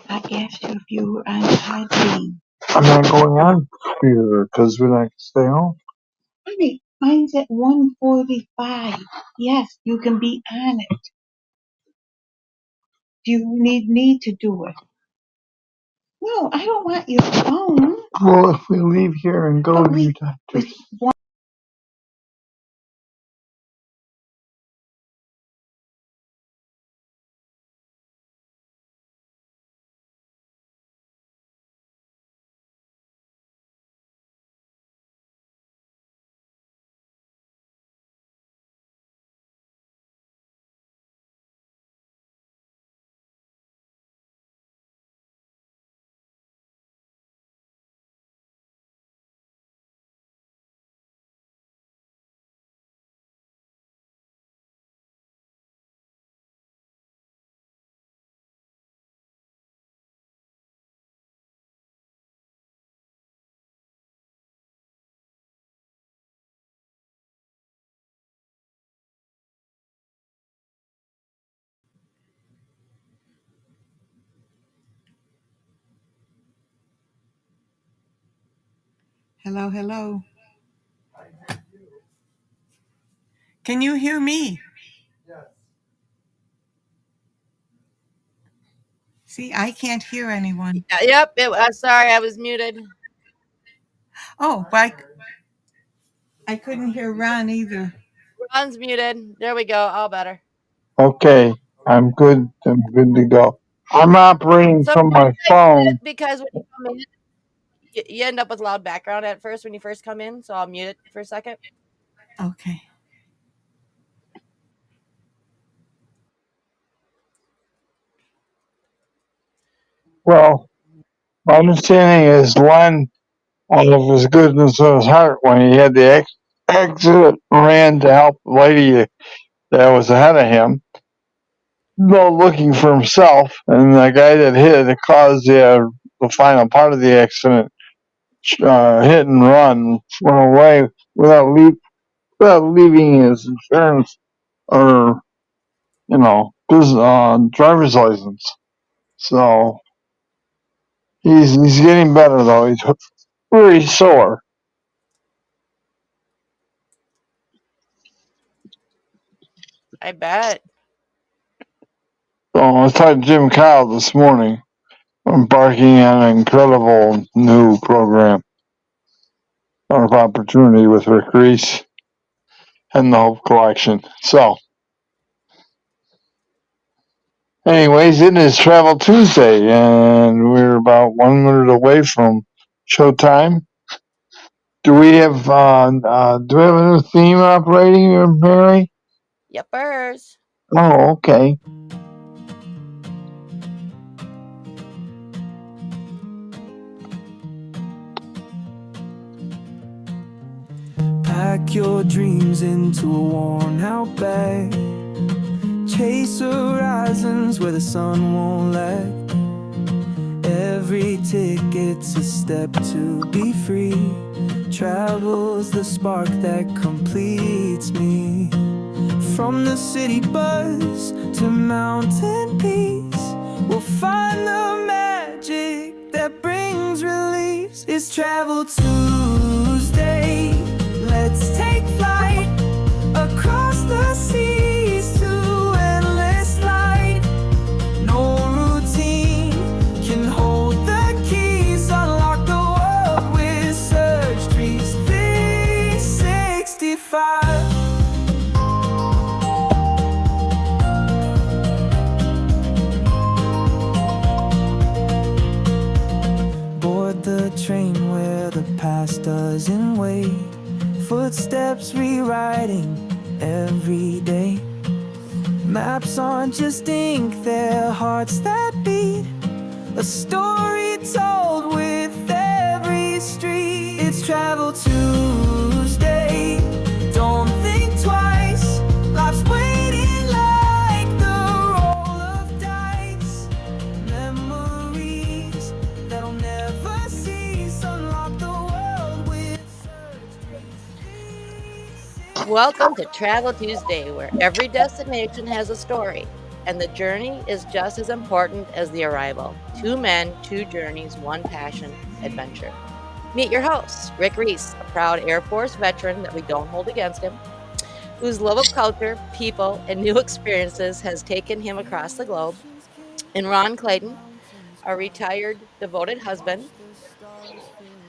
I asked you if you were on Podbean. I'm not going on here because we're not stay home. Honey, mine's at 1:45. Yes, you can be on it. Do you need me to do it? No, I don't want your phone. Well, if we leave here and go to your doctor's. Hello, hello. Can you hear me? See, I can't hear anyone. Yep. Sorry, I was muted. Oh, but I couldn't hear Ron either. Ron's muted. There we go. All better. Okay, I'm good. I'm good to go. I'm operating So from my I mute it phone. because when you come in, you end up with loud background at first when you first come in. So I'll mute it for a second. Okay. Well, my understanding is Len, out of his goodness of his heart, when he had the accident, ran to help the lady that was ahead of him, no looking for himself, and the guy that hit it caused the final part of the accident, hit and run, went away without leaving his insurance or his driver's license. So he's getting better though. He's very sore. I bet. So I was talking to Jim Kyle this morning, embarking on an incredible new program of opportunity with Rick Reese and the Hope Collection. So, anyways, it is Travel Tuesday, and we're about 1 minute away from showtime. Do we have a new theme operating here, Mary? Yepers. Oh, okay. Pack your dreams into a worn out bag. Chase horizons where the sun won't lag. Every ticket's a step to be free. Travel's the spark that completes me. From the city buzz to mountain peace, we'll find the magic that brings release. It's Travel Tuesday. Let's take flight across the seas to endless light. No routine can hold the keys. Unlock the world with Surge Trees 365. Board the train where the past doesn't wait. Footsteps rewriting every day. Maps aren't just ink, they're hearts that beat. A story told with every street. It's Travel Tuesday. Don't think twice. Life's waiting like the roll of dice. Memories that'll never cease. Unlock the world with Surge Trees. Welcome to Travel Tuesday, where every destination has a story. and the journey is just as important as the arrival. Two men, two journeys, one passion, adventure. Meet your host, Rick Reese, a proud Air Force veteran that we don't hold against him, whose love of culture, people, and new experiences has taken him across the globe, and Ron Clayton, a retired, devoted husband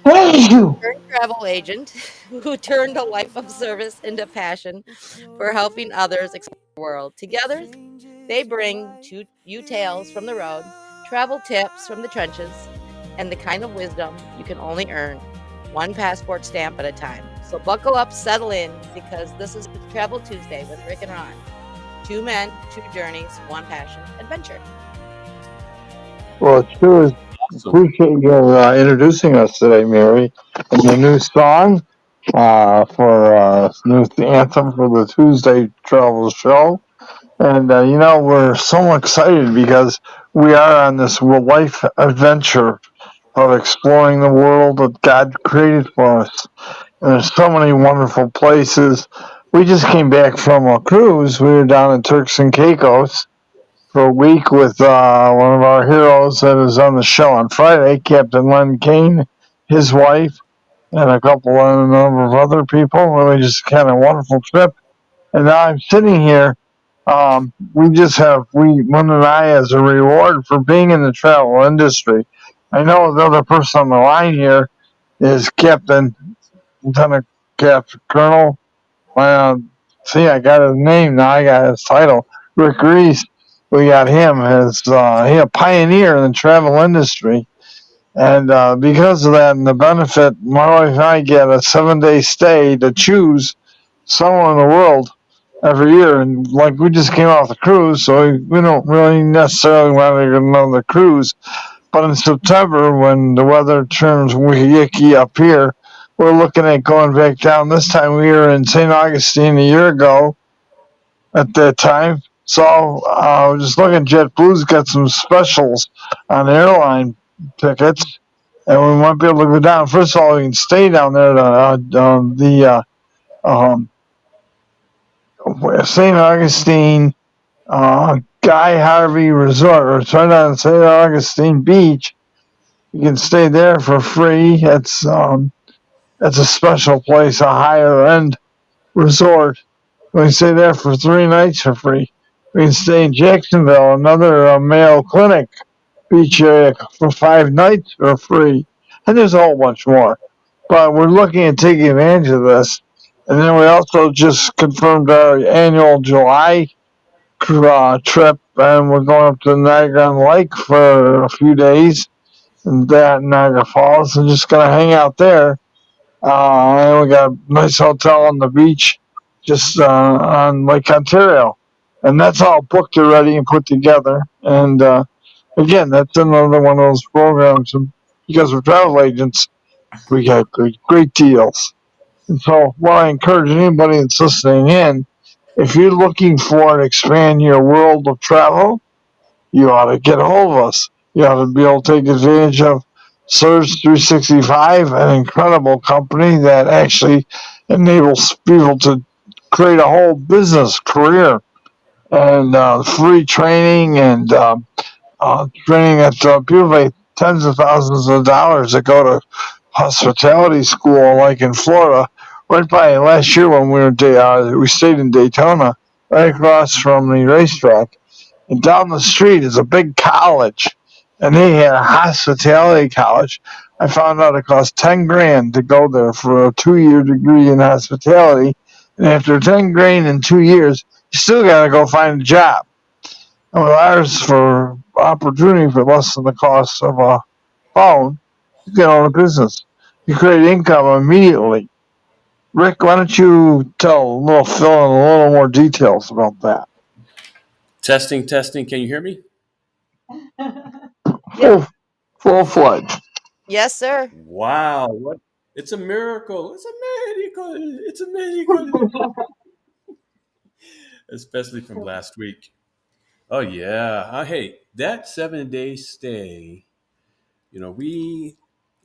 Thank you. turned travel agent who turned a life of service into passion for helping others explore the world. Together, they bring to you tales from the road, travel tips from the trenches, and the kind of wisdom you can only earn one passport stamp at a time. So buckle up, settle in, because this is Travel Tuesday with Rick and Ron. Two men, two journeys, one passion, adventure. Well, it sure is. Awesome. Appreciate your introducing us today, Mary, and the new song for new anthem for the Tuesday Travel Show. And we're so excited because we are on this life adventure of exploring the world that God created for us. And there's so many wonderful places. We just came back from a cruise. We were down in Turks and Caicos for a week with one of our heroes that is on the show on Friday, Captain Len Kane, his wife, and a number of other people. Really just kind of wonderful trip. And now I'm sitting here. Lynn and I, as a reward for being in the travel industry. I know the other person on the line here is Captain Lieutenant Captain Colonel. Well, see, I got his name now. I got his title. Rick Reese. We got him as he a pioneer in the travel industry, and because of that and the benefit, my wife and I get a 7 day stay to choose somewhere in the world every year. And like we just came off the cruise, so we don't really necessarily want to get another cruise. But in September, when the weather turns yicky up here, we're looking at going back down. This time we were in St. Augustine a year ago at that time. So just looking, JetBlue's got some specials on airline tickets, and we might be able to go down. First of all, we can stay down there to the um, St. Augustine Guy Harvey Resort, or it's right on St. Augustine Beach. You can stay there for free. It's a special place, a higher end resort. We can stay there for 3 nights for free. We can stay in Jacksonville, another Mayo Clinic beach area, for 5 nights for free. And there's a whole bunch more. But we're looking at taking advantage of this. And then we also just confirmed our annual July trip, and we're going up to Niagara Lake for a few days, and that Niagara Falls, and just gonna hang out there. And we got a nice hotel on the beach, just on Lake Ontario, and that's all booked already and put together. And again, that's another one of those programs. And because we're travel agents, we got great deals. And so, what I encourage anybody that's listening in, if you're looking for and expand your world of travel, you ought to get a hold of us. You ought to be able to take advantage of Surge 365, an incredible company that actually enables people to create a whole business career, and free training, and training that people pay tens of thousands of dollars to go to hospitality school, like in Florida. Right by last year when we stayed in Daytona, right across from the racetrack, and down the street is a big college, and they had a hospitality college. I found out it cost 10 grand to go there for a 2 year degree in hospitality, and after 10 grand in 2 years, you still got to go find a job. And with ours, for opportunity for less than the cost of a phone, you get on a business. You create income immediately. Rick, why don't you fill in a little more details about that? Testing, testing. Can you hear me? Yep. Full, full fledged. Yes, sir. Wow. What? It's a miracle. It's a miracle. It's a miracle. Especially from last week. Oh, yeah. Hey, that 7 day stay, we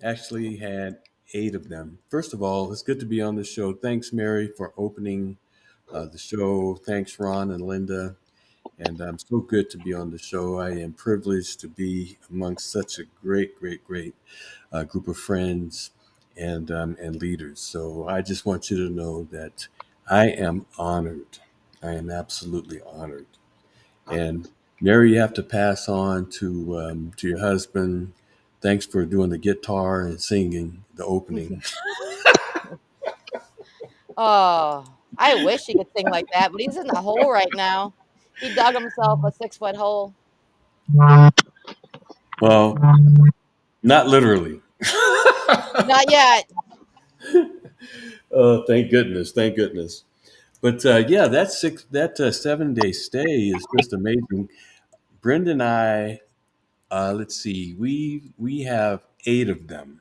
actually had 8 of them. First of all, it's good to be on the show. Thanks, Mary, for opening the show. Thanks, Ron and Linda. And I'm so good to be on the show. I am privileged to be amongst such a great group of friends and leaders. So I just want you to know that I am honored. I am absolutely honored. And Mary, you have to pass on to your husband. Thanks for doing the guitar and singing the opening. Oh, I wish he could sing like that, but he's in the hole right now. He dug himself a 6-foot hole. Well, not literally. Not yet. Oh, thank goodness, thank goodness. But yeah, that 7 day stay is just amazing. Brenda and I, let's see, we have 8 of them,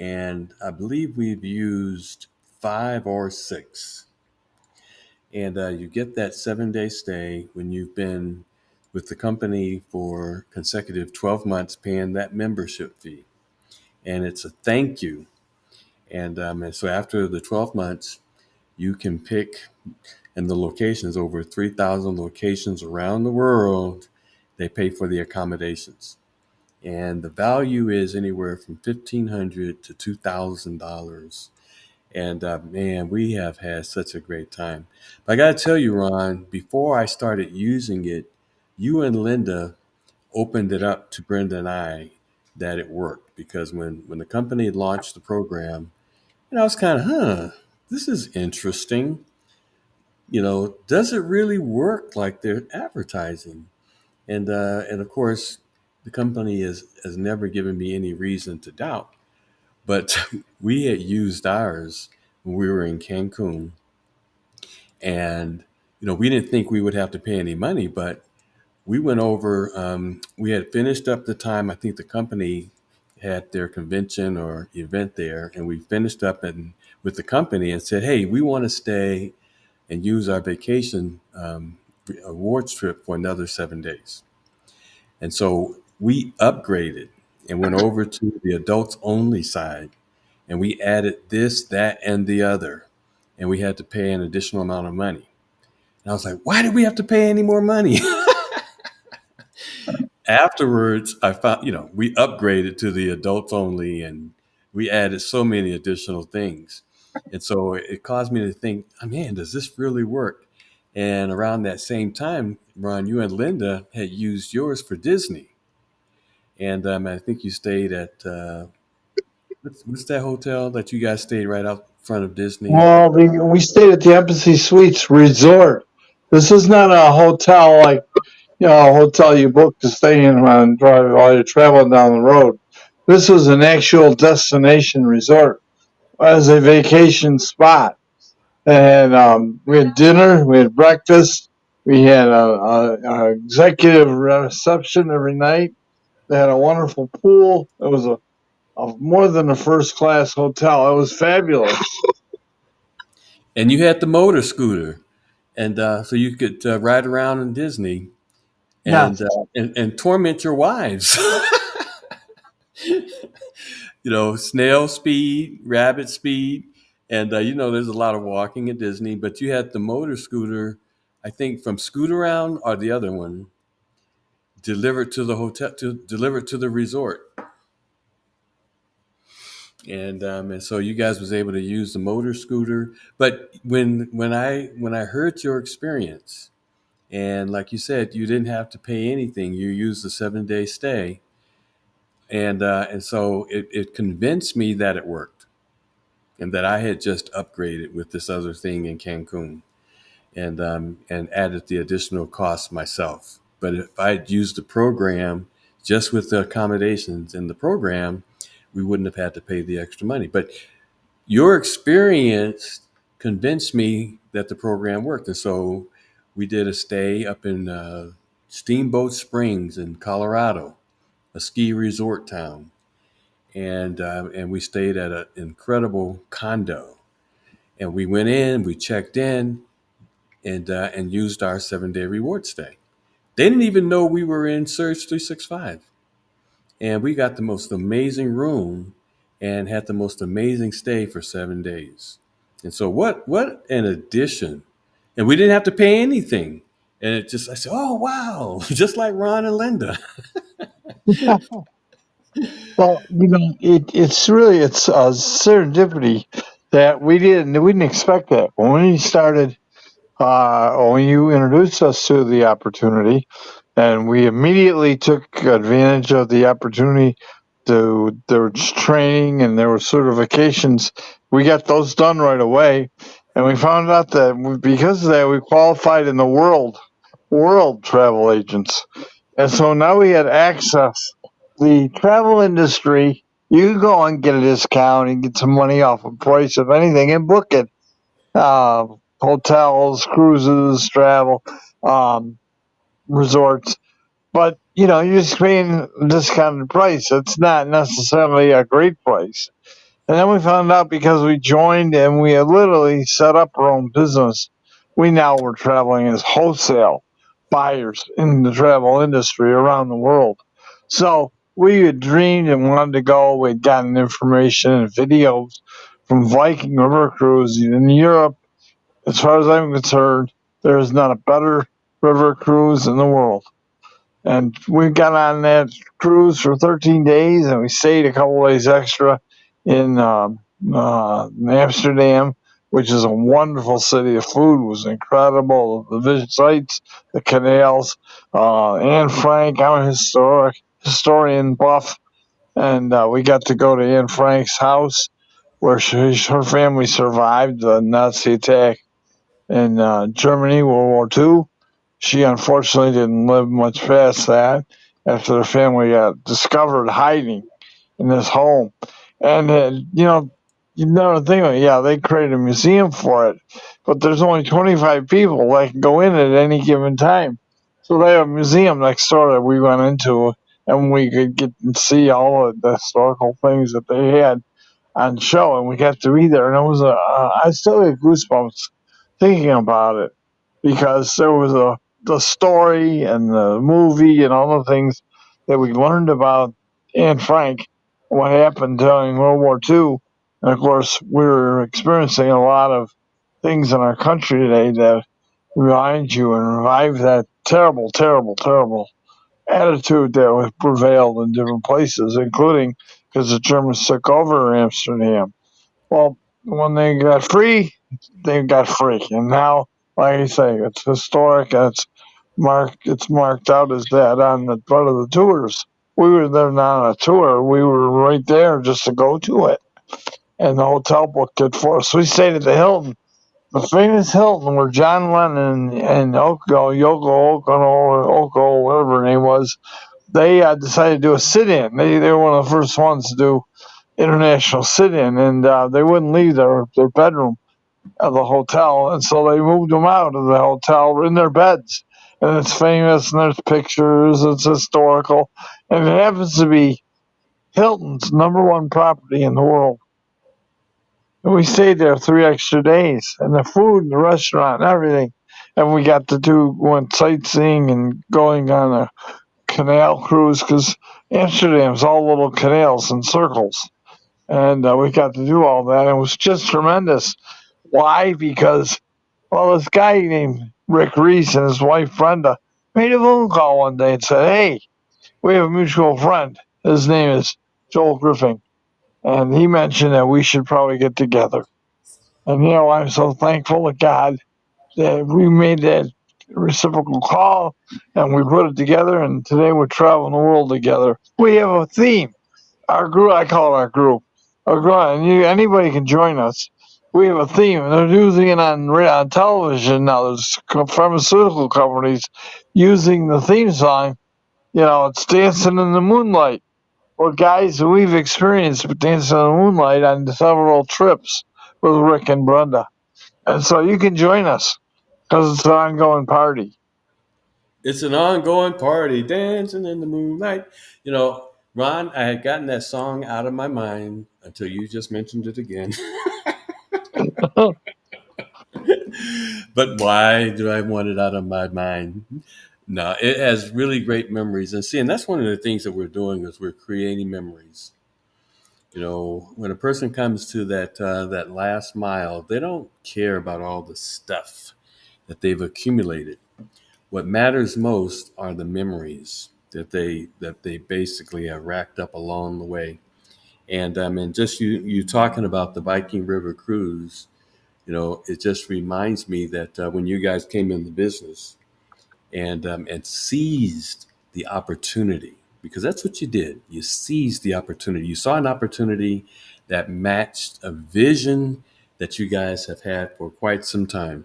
and I believe we've used 5 or 6. And you get that 7 day stay when you've been with the company for consecutive 12 months, paying that membership fee, and it's a thank you. And so after the 12 months, you can pick, and the locations, over 3,000 locations around the world, they pay for the accommodations. And the value is anywhere from $1,500 to $2,000. And man, we have had such a great time. But I got to tell you, Ron, before I started using it, you and Linda opened it up to Brenda and I that it worked. Because when the company launched the program, I was kind of, this is interesting. Does it really work like they're advertising? And of course, the company has never given me any reason to doubt. But we had used ours when we were in Cancun, and we didn't think we would have to pay any money, but we went over. We had finished up the time. I think the company had their convention or event there, and we finished up and with the company and said, "Hey, we want to stay and use our vacation awards trip for another 7 days." And so we upgraded and went over to the adults only side, and we added this, that, and the other, and we had to pay an additional amount of money. And I was like, why did we have to pay any more money? Afterwards, I found, we upgraded to the adults only, and we added so many additional things. And so it caused me to think, oh, man, does this really work? And around that same time, Ron, you and Linda had used yours for Disney. And I think you stayed at, what's that hotel that you guys stayed right out front of Disney? Well, we stayed at the Embassy Suites Resort. This is not a hotel like, a hotel you book to stay in while you're traveling down the road. This was an actual destination resort as a vacation spot. And we had dinner, we had breakfast, we had a executive reception every night. They had a wonderful pool. It was a more than a first class hotel. It was fabulous. And you had the motor scooter. And so you could ride around in Disney and, Yes. uh, and torment your wives. Snail speed, rabbit speed. And, there's a lot of walking at Disney, but you had the motor scooter, I think from Scoot Around or the other one, delivered to the hotel, delivered to the resort. And so you guys was able to use the motor scooter. But when I heard your experience, and like you said, you didn't have to pay anything. You used the 7 day stay, and so it convinced me that it worked, and that I had just upgraded with this other thing in Cancun, and added the additional cost myself. But if I had used the program just with the accommodations in the program, we wouldn't have had to pay the extra money. But your experience convinced me that the program worked. And so we did a stay up in Steamboat Springs in Colorado, a ski resort town. And we stayed at an incredible condo. And we went in, we checked in, and used our 7 day reward stay. They didn't even know we were in Surge 365. And we got the most amazing room and had the most amazing stay for 7 days. And so what an addition. And we didn't have to pay anything. And it just, I said, oh, wow, just like Ron and Linda. Well, it's serendipity that we didn't expect that when we started. When you introduced us to the opportunity, and we immediately took advantage of the opportunity to there was training and there were certifications. We got those done right away, and we found out that because of that we qualified in the world travel agents, and so now we had access. The travel industry, you can go and get a discount and get some money off the price of anything and book it. Uh, Hotels, cruises, travel, um, resorts. But you're just paying a discounted price. It's not necessarily a great price. And then we found out because we joined and we had literally set up our own business. We now were traveling as wholesale buyers in the travel industry around the world. So we had dreamed and wanted to go. We'd gotten information and videos from Viking River Cruise in Europe. As far as I'm concerned, there is not a better river cruise in the world. And we got on that cruise for 13 days, and we stayed a couple days extra in Amsterdam, which is a wonderful city. The food was incredible. The vision sights, the canals. Anne Frank, I'm a historian buff, and we got to go to Anne Frank's house where her family survived the Nazi attack in Germany, World War II. She unfortunately didn't live much past that after the family got discovered hiding in this home. And, you never think of it. Yeah, they created a museum for it, but there's only 25 people that can go in at any given time. So they have a museum next door that we went into, and we could get and see all of the historical things that they had on show, and we got to be there, and it was I still get goosebumps thinking about it because there was the story and the movie and all the things that we learned about Anne Frank, what happened during World War II, and of course we're experiencing a lot of things in our country today that remind you and revive that terrible, terrible, terrible attitude that was prevailed in different places, including because the Germans took over Amsterdam. Well, when they got free, they got free, and now, like I say, it's historic. And it's marked out as that on the front of the tours. We were there not on a tour. We were right there just to go to it, and the hotel booked it for us. We stayed at the Hilton, the famous Hilton, where John Lennon and Yoko Oko, whatever her name was, they decided to do a sit-in. They were one of the first ones to do international sit-in, and they wouldn't leave their bedroom of the hotel, and so they moved them out of the hotel in their beds. And it's famous, and there's pictures. It's historical, and it happens to be Hilton's number one property in the world. And we stayed there 3 extra days, and the food, and the restaurant, and everything. And we got to went sightseeing and going on a canal cruise because Amsterdam's all little canals and circles, and we got to do all that. It was just tremendous. Why? Because this guy named Rick Reese and his wife Brenda made a phone call one day and said, "Hey, we have a mutual friend. His name is Joel Griffin, and he mentioned that we should probably get together." And I'm so thankful to God that we made that reciprocal call and we put it together. And today we're traveling the world together. We have a theme. Our group, I call it our group. Our group, and anybody can join us. We have a theme, and they're using it on television now. There's pharmaceutical companies using the theme song. It's "Dancing in the Moonlight." Well, guys, we've experienced "Dancing in the Moonlight" on several trips with Rick and Brenda, and so you can join us because it's an ongoing party. It's an ongoing party, dancing in the moonlight. Ron, I had gotten that song out of my mind until you just mentioned it again. But why do I want it out of my mind? No, it has really great memories. And see, and that's one of the things that we're doing is we're creating memories. When a person comes to that last mile, they don't care about all the stuff that they've accumulated. What matters most are the memories that they basically have racked up along the way. And just you talking about the Viking River cruise, it just reminds me that when you guys came in the business and seized the opportunity, because that's what you did. You seized the opportunity. You saw an opportunity that matched a vision that you guys have had for quite some time,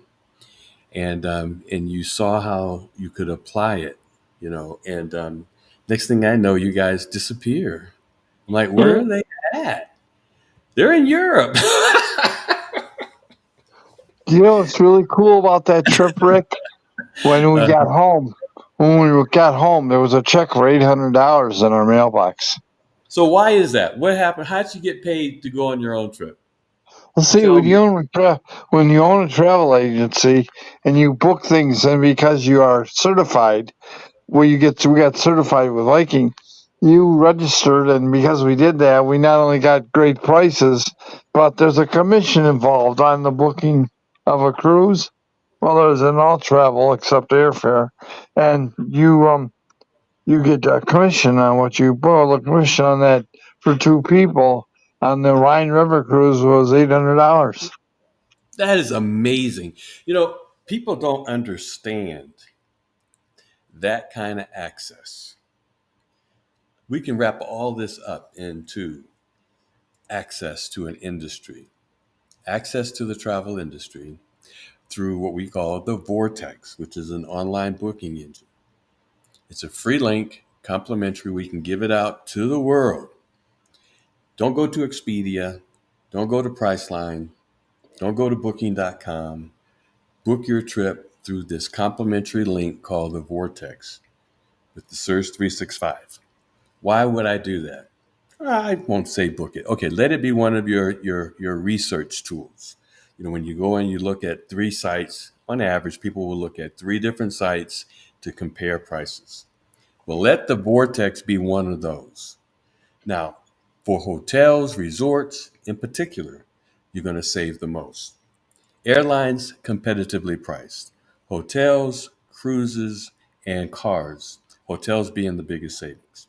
and you saw how you could apply it. And next thing I know, you guys disappear. I'm like, where are they at? They're in Europe. You know what's really cool about that trip, Rick? When we got home, there was a check for $800 in our mailbox. So why is that? What happened? How'd you get paid to go on your own trip? Well, see, Tell me. when you own a travel agency and you book things, and because you are certified, we got certified with Viking. You registered, and because we did that, we not only got great prices, but there's a commission involved on the booking of a cruise. Well, there's in all travel except airfare, and you get a commission on what you book. The commission on that for two people on the Rhine River cruise was $800. That is amazing. People don't understand that kind of access. We can wrap all this up into access to an industry, access to the travel industry through what we call the Vortex, which is an online booking engine. It's a free link, complimentary. We can give it out to the world. Don't go to Expedia. Don't go to Priceline. Don't go to booking.com. Book your trip through this complimentary link called the Vortex with the Surge 365. Why would I do that? I won't say book it. Okay, let it be one of your research tools. When you go and you look at three sites, on average, people will look at three different sites to compare prices. Well, let the Vortex be one of those. Now, for hotels, resorts in particular, you're going to save the most. Airlines, competitively priced. Hotels, cruises, and cars. Hotels being the biggest savings.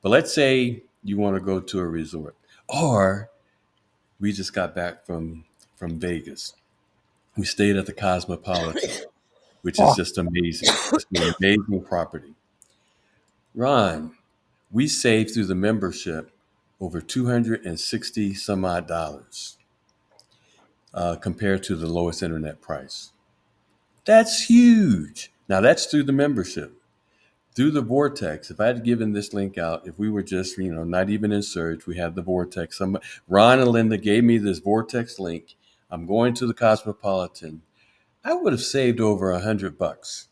But let's say you want to go to a resort, or we just got back from Vegas. We stayed at the Cosmopolitan, which is Oh, just amazing. It's an amazing property. Ron, we saved through the membership over 260 some odd dollars compared to the lowest internet price. That's huge. Now that's through the membership. Through the Vortex, if I had given this link out, if we were just, not even in Surge, we had the Vortex. Ron and Linda gave me this Vortex link. I'm going to the Cosmopolitan. I would have saved over $100,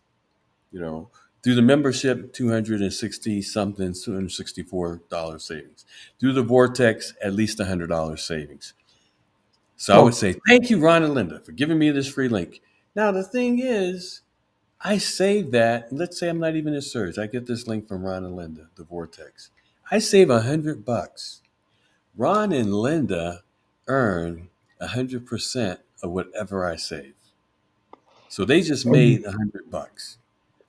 you know, through the membership, 260 something, $264 savings. Through the Vortex, at least $100 savings. So I would well, say, thank you, Ron and Linda, for giving me this free link. Now, the thing is, I save that. Let's say I'm not even in Surge. I get this link from Ron and Linda, the Vortex. I save $100. Ron and Linda earn 100% of whatever I save. So they just made $100.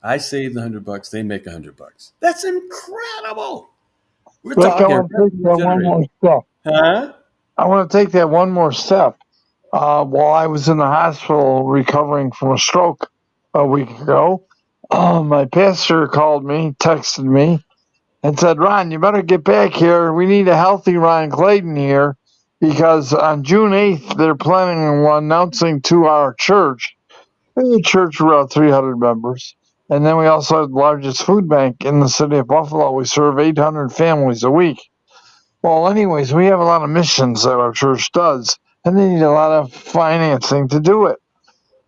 I saved $100. They make $100. That's incredible. We're Rick, I talking want to take revenue that one generating. more step. Huh? I want to take that one more step. While I was in the hospital recovering from a stroke a week ago, my pastor called me, texted me, and said, Ron, you better get back here. We need a healthy Ron Clayton here because on June 8th, they're planning on announcing to our church. The church around 300 members. And then we also have the largest food bank in the city of Buffalo. We serve 800 families a week. Well, anyways, we have a lot of missions that our church does, and they need a lot of financing to do it.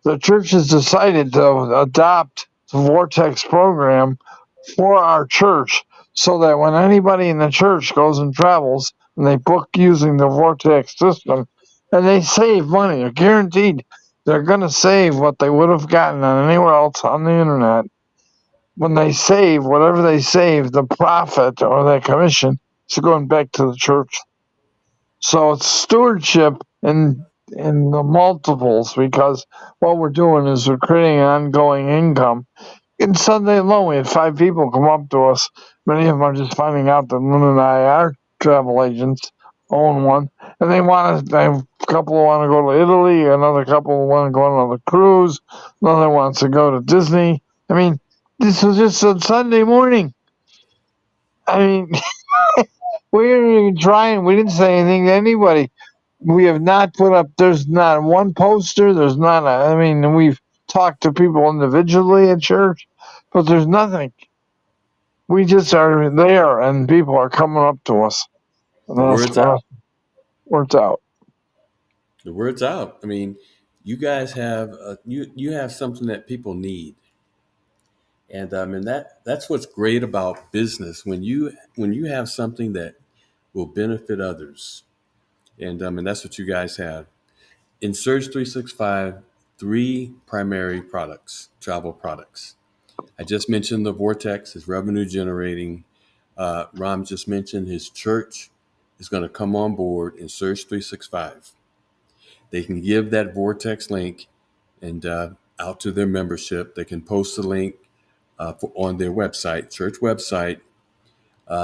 The church has decided to adopt the Vortex program for our church so that when anybody in the church goes and travels and they book using the Vortex system and they save money, they're guaranteed they're going to save what they would have gotten on anywhere else on the internet. When they save, whatever they save, the profit or the commission is going back to the church. So it's stewardship in the multiples because what we're doing is we're creating an ongoing income in Sunday alone, we had 5 people come up to us. Many of them are just finding out that Lynn and I are travel agents, own one, and they want to. A couple want to go to Italy, another couple want to go on a cruise, another wants to go to Disney. I mean, this was just a Sunday morning. I mean, we didn't even try and we didn't say anything to anybody. We have not put up. There's not one poster. There's not. I mean, we've talked to people individually at church, but there's nothing. We just are there, and people are coming up to us, and The that's word's out. worked out. The word's out. I mean, you guys have you have something that people need, and that's what's great about business when you have something that will benefit others, and that's what you guys have. In Surge 365, three primary products, travel products. I just mentioned the Vortex is revenue generating. Ram just mentioned his church is going to come on board in Surge 365. They can give that Vortex link and out to their membership. They can post the link on their website, church website.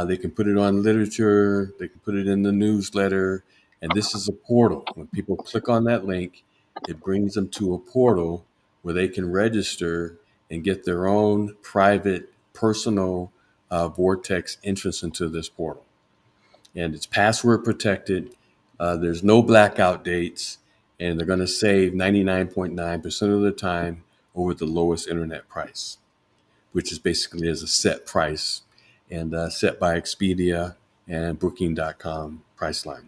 They can put it on literature. They can put it in the newsletter. And this is a portal. When people click on that link, it brings them to a portal where they can register and get their own private, personal Vortex entrance into this portal. And it's password protected. There's no blackout dates. And they're going to save 99.9% of the time over the lowest internet price, which is basically as a set price and set by Expedia and Booking.com Priceline.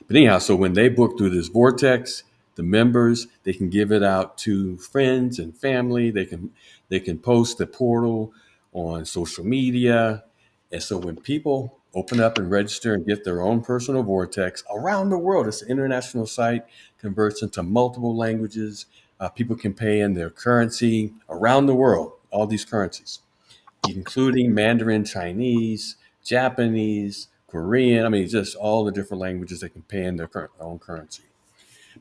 But anyhow, so when they book through this Vortex, the members they can give it out to friends and family. They can post the portal on social media, and so when people open up and register and get their own personal Vortex around the world, it's an international site, converts into multiple languages. People can pay in their currency around the world, all these currencies, including Mandarin Chinese, Japanese, Korean. I mean, just all the different languages they can pay in their own currency.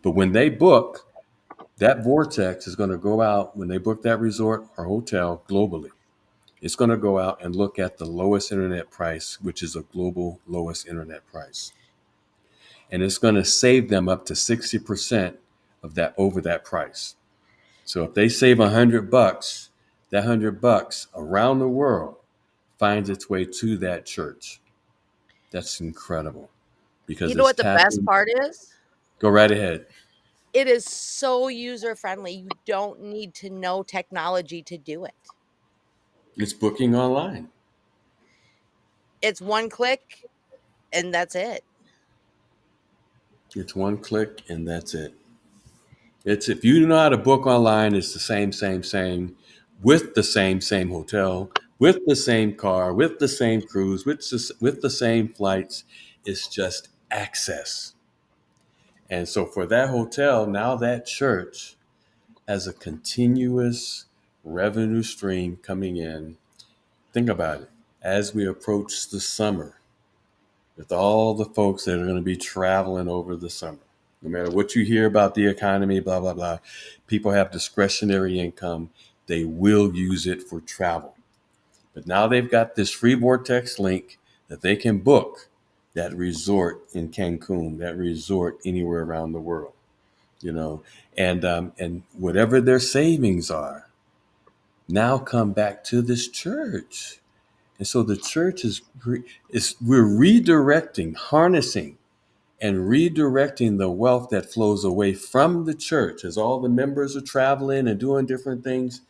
But when they book, that vortex is going to go out when they book that resort or hotel globally. It's going to go out and look at the lowest internet price, which is a global lowest internet price. And it's going to save them up to 60% of that over that price. So if they save $100, that $100 around the world finds its way to that church. That's incredible You because know it's what the best tapping. part is? Go right ahead. It is so user friendly. You don't need to know technology to do it. It's booking online. It's one click and that's it. It's one click and that's it. It's if you know how to book online, it's the same, with the same hotel, with the same car, with the same cruise, with the same flights. It's just access. And so for that hotel, now that church has a continuous revenue stream coming in. Think about it. As we approach the summer, with all the folks that are going to be traveling over the summer, no matter what you hear about the economy, blah, blah, blah, people have discretionary income. They will use it for travel. But now they've got this free Vortex link that they can book that resort in Cancun, that resort anywhere around the world, you know, and whatever their savings are now come back to this church. And so the church is we're redirecting, harnessing and redirecting the wealth that flows away from the church as all the members are traveling and doing different things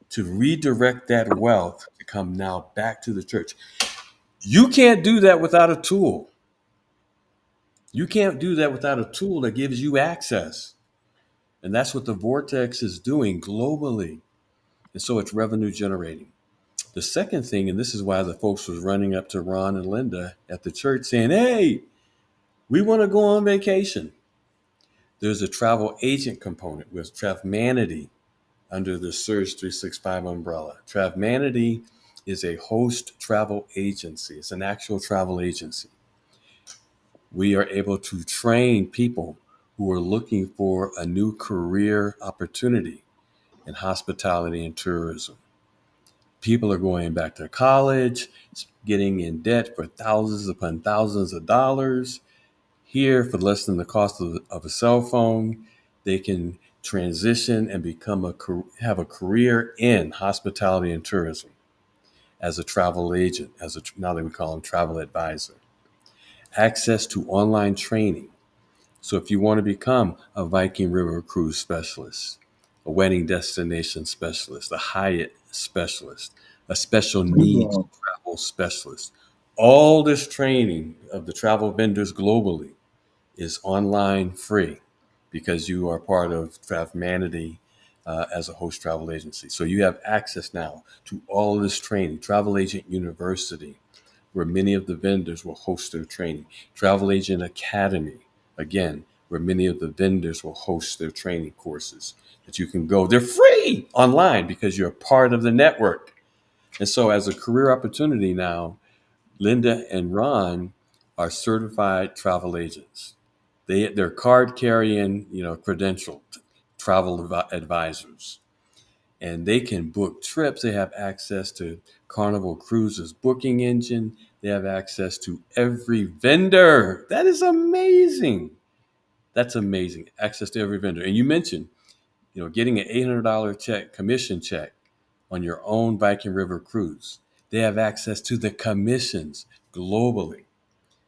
to redirect that wealth to come now back to the church. You can't do that without a tool. You can't do that without a tool that gives you access. And that's what the Vortex is doing globally. And so it's revenue generating. The second thing, and this is why the folks was running up to Ron and Linda at the church saying, hey, we want to go on vacation. There's a travel agent component with Travmanity under the Surge 365 umbrella. Travmanity is a host travel agency. It's an actual travel agency. We are able to train people who are looking for a new career opportunity in hospitality and tourism. People are going back to college, getting in debt for thousands upon thousands of dollars. Here, for less than the cost of a cell phone, they can transition and become have a career in hospitality and tourism as a travel agent, now they would call them travel advisor. Access to online training. So if you want to become a Viking River cruise specialist, a wedding destination specialist, a Hyatt specialist, a special needs Yeah. travel specialist, all this training of the travel vendors globally is online free because you are part of Travemanity as a host travel agency. So you have access now to all of this training. Travel Agent University, where many of the vendors will host their training. Travel Agent Academy, again, where many of the vendors will host their training courses that you can go. They're free online because you're a part of the network. And so, as a career opportunity now, Linda and Ron are certified travel agents. They're card carrying, credentialed travel advisors, and they can book trips. They have access to Carnival Cruises booking engine. They have access to every vendor. That is amazing. That's amazing. Access to every vendor. And you mentioned, getting an $800 commission check on your own Viking River cruise. They have access to the commissions globally.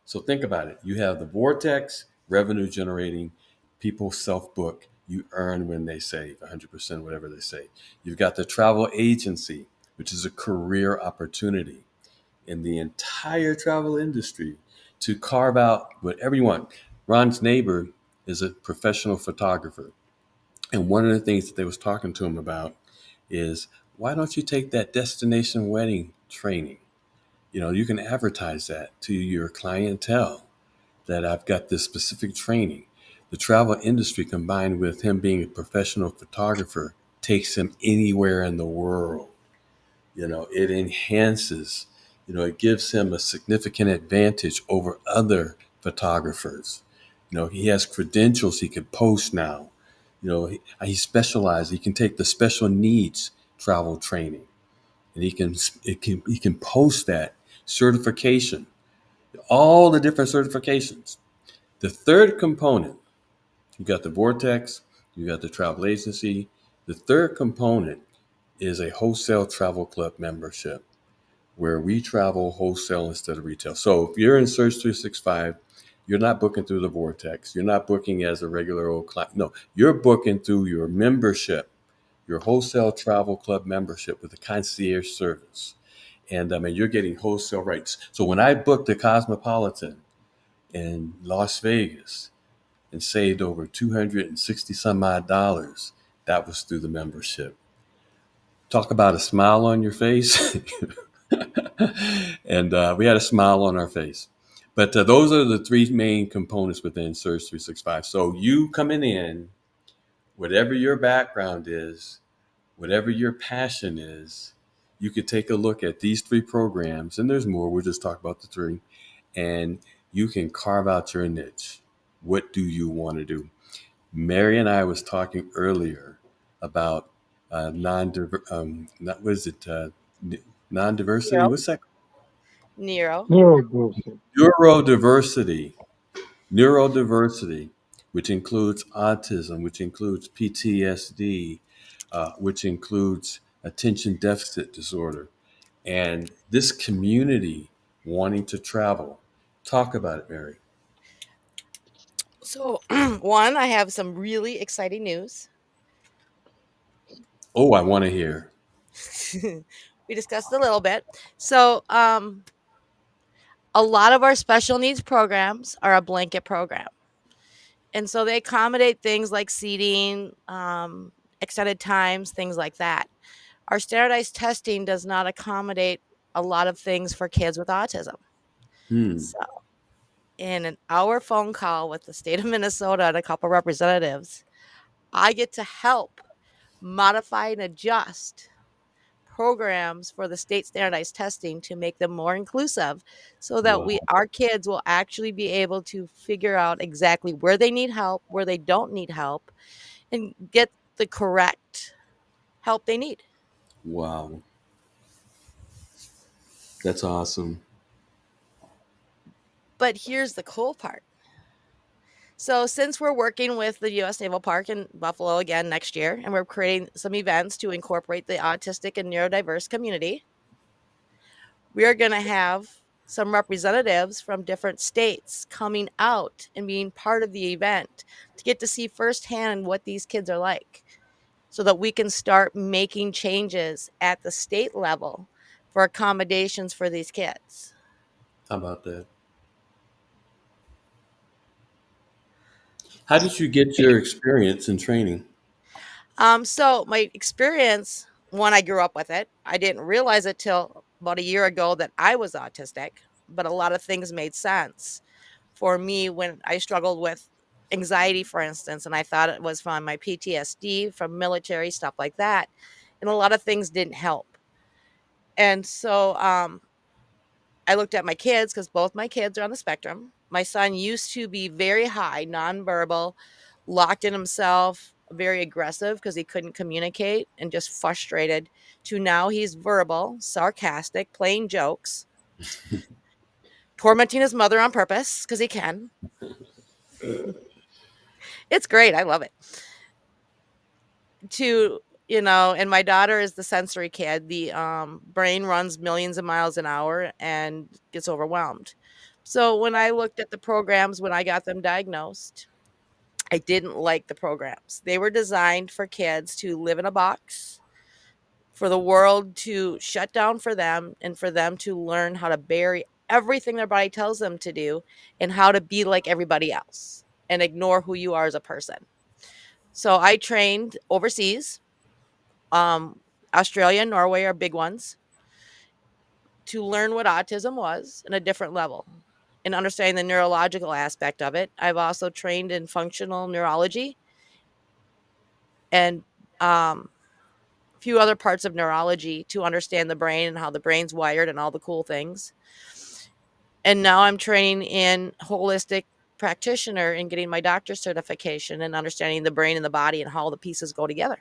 So think about it. You have the vortex, revenue generating, people self book. You earn when they save, 100% whatever they say. You've got the travel agency, which is a career opportunity in the entire travel industry to carve out whatever you want. Ron's neighbor is a professional photographer. And one of the things that they was talking to him about is, why don't you take that destination wedding training? You can advertise that to your clientele that I've got this specific training. The travel industry, combined with him being a professional photographer, takes him anywhere in the world. It enhances, it gives him a significant advantage over other photographers. He has credentials he can post now. He specializes. He can take the special needs travel training, and he can post that certification, all the different certifications. The third component, you got the vortex, you got the travel agency. The third component is a wholesale travel club membership where we travel wholesale instead of retail. So if you're in Search 365, you're not booking through the vortex. You're not booking as a regular old client. No, you're booking through your membership, your wholesale travel club membership with a concierge service. And I mean, you're getting wholesale rates. So when I booked the Cosmopolitan in Las Vegas and saved over 260 some odd dollars, that was through the membership. Talk about a smile on your face. And we had a smile on our face. But those are the three main components within Surge 365. So you coming in, whatever your background is, whatever your passion is, you could take a look at these three programs, and there's more. We'll just talk about the three, and you can carve out your niche. What do you want to do? Mary and I was talking earlier about not what is it? Non-diversity. Nero. What's that? Nero. Neurodiversity. Neurodiversity. Neurodiversity, which includes autism, which includes PTSD, which includes attention deficit disorder, and this community wanting to travel. Talk about it, Mary. So, one, I have some really exciting news. Oh, I want to hear. We discussed a little bit. So, a lot of our special needs programs are a blanket program. And so they accommodate things like seating, extended times, things like that. Our standardized testing does not accommodate a lot of things for kids with autism. Hmm. So, in an hour phone call with the state of Minnesota and a couple representatives, I get to help modify and adjust programs for the state standardized testing to make them more inclusive so that we Wow. our kids will actually be able to figure out exactly where they need help, where they don't need help, and get the correct help they need. Wow. That's awesome. But here's the cool part. So, since we're working with the US Naval Park in Buffalo again next year, and we're creating some events to incorporate the autistic and neurodiverse community, we are going to have some representatives from different states coming out and being part of the event to get to see firsthand what these kids are like so that we can start making changes at the state level for accommodations for these kids. How about that? How did you get your experience in training? So my experience, when I grew up with it, I didn't realize it till about a year ago that I was autistic, but a lot of things made sense for me when I struggled with anxiety, for instance, and I thought it was from my PTSD from military stuff like that, and a lot of things didn't help. And so I looked at my kids because both my kids are on the spectrum. My son used to be very high, nonverbal, locked in himself, very aggressive because he couldn't communicate and just frustrated, to now he's verbal, sarcastic, playing jokes, tormenting his mother on purpose because he can. It's great. I love it. To and my daughter is the sensory kid. The brain runs millions of miles an hour and gets overwhelmed. So when I looked at the programs when I got them diagnosed, I didn't like the programs. They were designed for kids to live in a box, for the world to shut down for them, and for them to learn how to bury everything their body tells them to do and how to be like everybody else and ignore who you are as a person. So I trained overseas. Um, Australia and Norway are big ones to learn what autism was in a different level and understanding the neurological aspect of it. I've also trained in functional neurology and a few other parts of neurology to understand the brain and how the brain's wired and all the cool things. And now I'm training in holistic practitioner and getting my doctor's certification and understanding the brain and the body and how the pieces go together.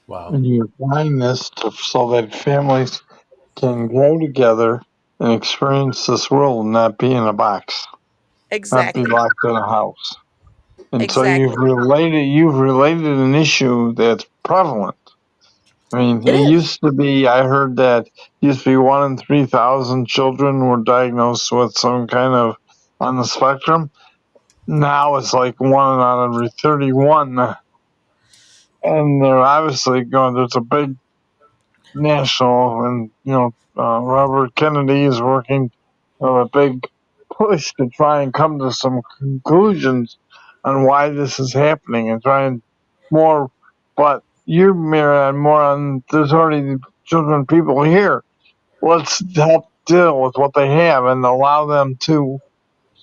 Wow. And you're applying this so that families can grow together and experience this world and not be in a box, not be Exactly. locked in a house. And so Exactly. you've related an issue that's prevalent. I mean, It it is. used to be, I heard that used to be 1 in 3,000 children were diagnosed with some kind of on the spectrum. Now it's like 1 out of every 31. And they're obviously going, there's a big national, and, Robert Kennedy is working on a big push to try and come to some conclusions on why this is happening and try and more, but you're more on, there's already children, people here. Let's help deal with what they have and allow them to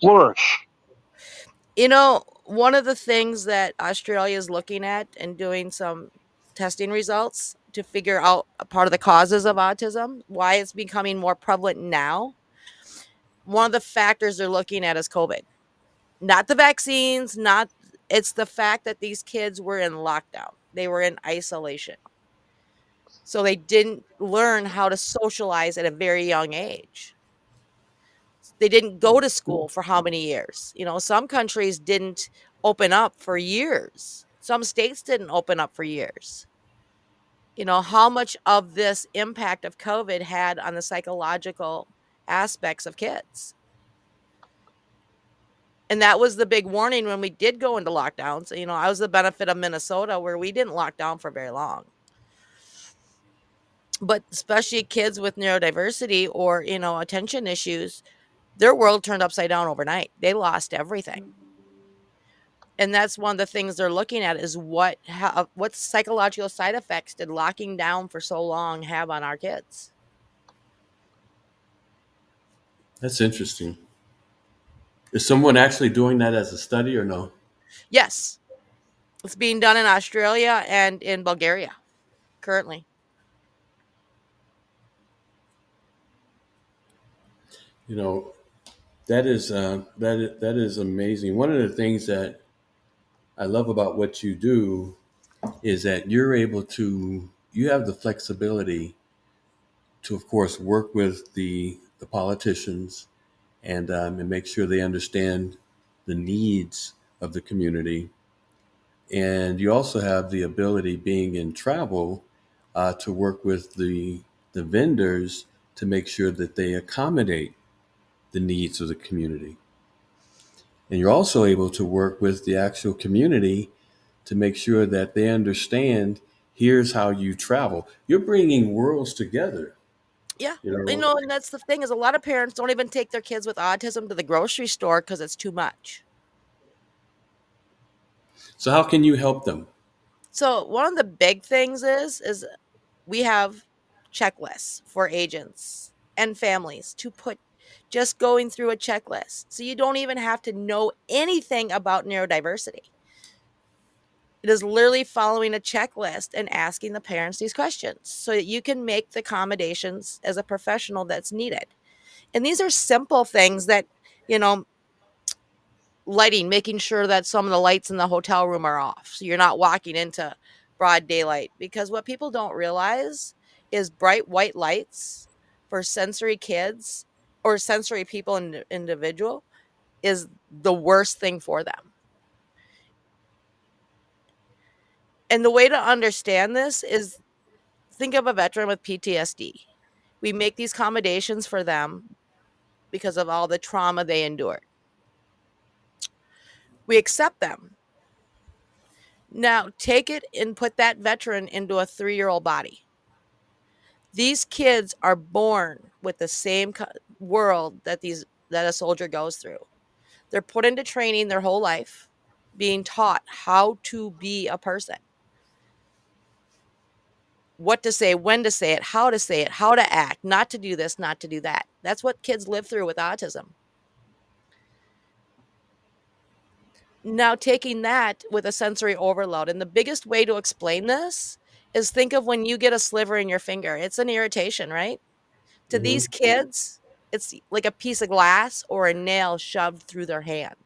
flourish. One of the things that Australia is looking at and doing some testing results to figure out a part of the causes of autism, why it's becoming more prevalent now. One of the factors they're looking at is COVID. Not the vaccines, not it's the fact that these kids were in lockdown. They were in isolation. So they didn't learn how to socialize at a very young age. They didn't go to school for how many years? Some countries didn't open up for years. Some states didn't open up for years. How much of this impact of COVID had on the psychological aspects of kids. And that was the big warning when we did go into lockdowns. I was the benefit of Minnesota where we didn't lock down for very long. But especially kids with neurodiversity or, attention issues, their world turned upside down overnight. They lost everything. And that's one of the things they're looking at is what psychological side effects did locking down for so long have on our kids? That's interesting. Is someone actually doing that as a study or no? Yes, it's being done in Australia and in Bulgaria currently. You know, that is amazing. One of the things that I love about what you do is that you're able to you have the flexibility to, of course, work with the politicians and make sure they understand the needs of the community. And you also have the ability, being in travel, to work with the vendors to make sure that they accommodate the needs of the community. And you're also able to work with the actual community to make sure that they understand here's how you travel. You're bringing worlds together, Yeah. you know. And that's the thing is a lot of parents don't even take their kids with autism to the grocery store because it's too much. So how can you help them? So one of the big things is we have checklists for agents and families to put just going through a checklist. So you don't even have to know anything about neurodiversity. It is literally following a checklist and asking the parents these questions so that you can make the accommodations as a professional that's needed. And these are simple things that, you know, lighting, making sure that some of the lights in the hotel room are off. So you're not walking into broad daylight. Because what people don't realize is bright white lights for sensory kids or sensory people in individual is the worst thing for them. And the way to understand this is think of a veteran with PTSD. We make these accommodations for them because of all the trauma they endured. We accept them. Now, take it and put that veteran into a 3-year-old body. These kids are born with the same world that a soldier goes through. They're put into training their whole life, being taught how to be a person, what to say, when to say it, how to act, not to do this, not to do that. That's what kids live through with autism. Now, taking that with a sensory overload, and the biggest way to explain this is think of when you get a sliver in your finger. It's an irritation, right? To these Hmm. kids, it's like a piece of glass or a nail shoved through their hand.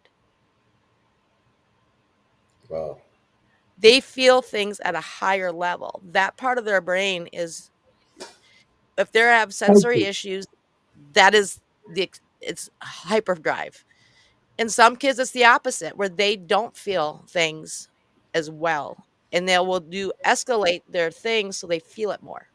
Wow. They feel things at a higher level. That part of their brain is, if they have Thank sensory you. issues, that is it's hyperdrive. In some kids, it's the opposite, where they don't feel things as well, and they will do escalate their things so they feel it more.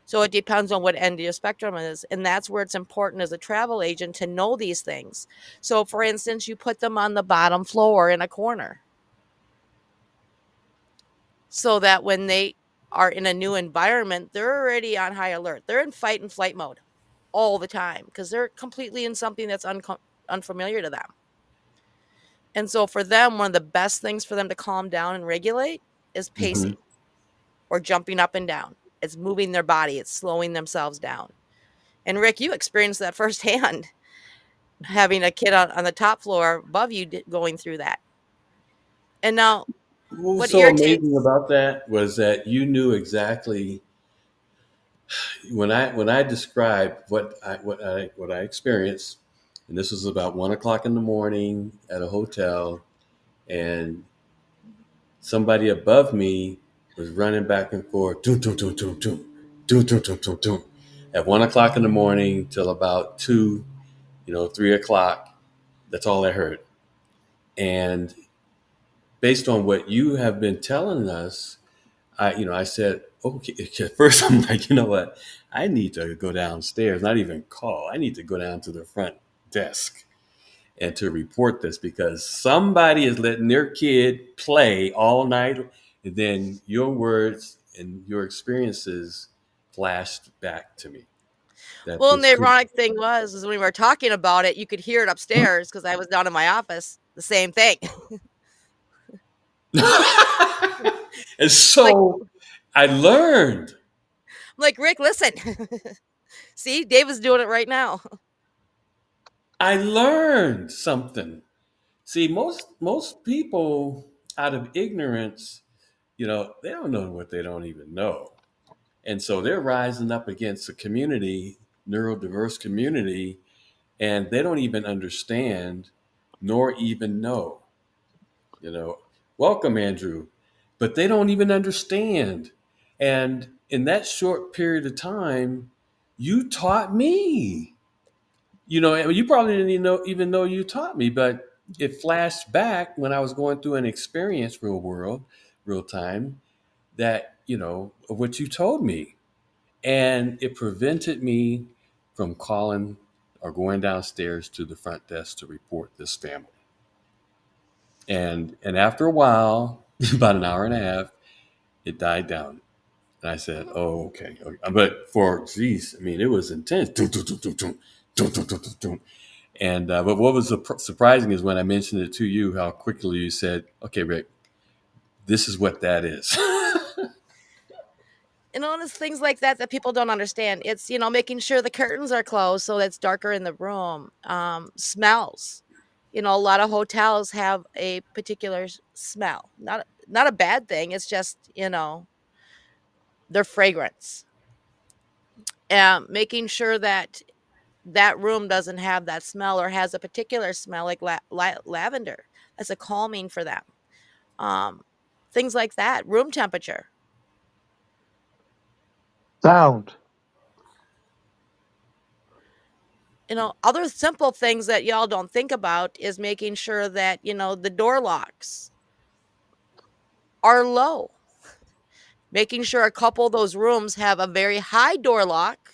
So it depends on what end of your spectrum it is. And that's where it's important as a travel agent to know these things. So, for instance, you put them on the bottom floor in a corner so that when they are in a new environment, they're already on high alert. They're in fight and flight mode all the time because they're completely in something that's unfamiliar to them. And so, for them, one of the best things for them to calm down and regulate is Hmm. pacing or jumping up and down. It's moving their body, it's slowing themselves down. And Rick, you experienced that firsthand having a kid on the top floor above you going through that. And now What was what so amazing irritates about that was that you knew exactly when I described what I experienced, and this was about 1 o'clock in the morning at a hotel, and somebody above me was running back and forth, doom, doom, doom, doom, doom, doom, doom, doom, doom, doom, at 1 o'clock in the morning till about 3 o'clock. That's all I heard. And based on what you have been telling us, I said, okay. At first, I'm like, you know what? I need to go downstairs, not even call. I need to go down to the front desk and to report this because somebody is letting their kid play all night. And then your words and your experiences flashed back to me that well, and this the could. ironic thing was is when we were talking about it, you could hear it upstairs because I was down in my office, the same thing. And like so I learned. like, Rick, listen. See, David's doing it right now. I learned something. See, most people out of ignorance, they don't know what they don't even know. And so they're rising up against a community, neurodiverse community, and they don't even understand nor even know, you know. Welcome, Andrew. But they don't even understand. And in that short period of time, you taught me. You probably didn't even know you taught me, but it flashed back when I was going through an experience, real world, real time, that of what you told me, and it prevented me from calling or going downstairs to the front desk to report this family. And after a while, about an hour and a half, it died down. And I said, Mhm. "Oh, okay." Okay. But geez, I mean, it was intense. Dun, dun, dun, dun, dun, dun, dun, dun, dun, dun. And but what was surprising is when I mentioned it to you, how quickly you said, "Okay, Rick, this is what that is." It's things like that that people don't understand. It's, making sure the curtains are closed so it's darker in the room. Smells. A lot of hotels have a particular smell. Not a bad thing. It's just, their fragrance. Making sure that that room doesn't have that smell or has a particular smell like lavender. That's a calming for them. Um, Things like that. Room temperature. Sound. Other simple things that y'all don't think about is making sure that, the door locks are low. Making sure a couple of those rooms have a very high door lock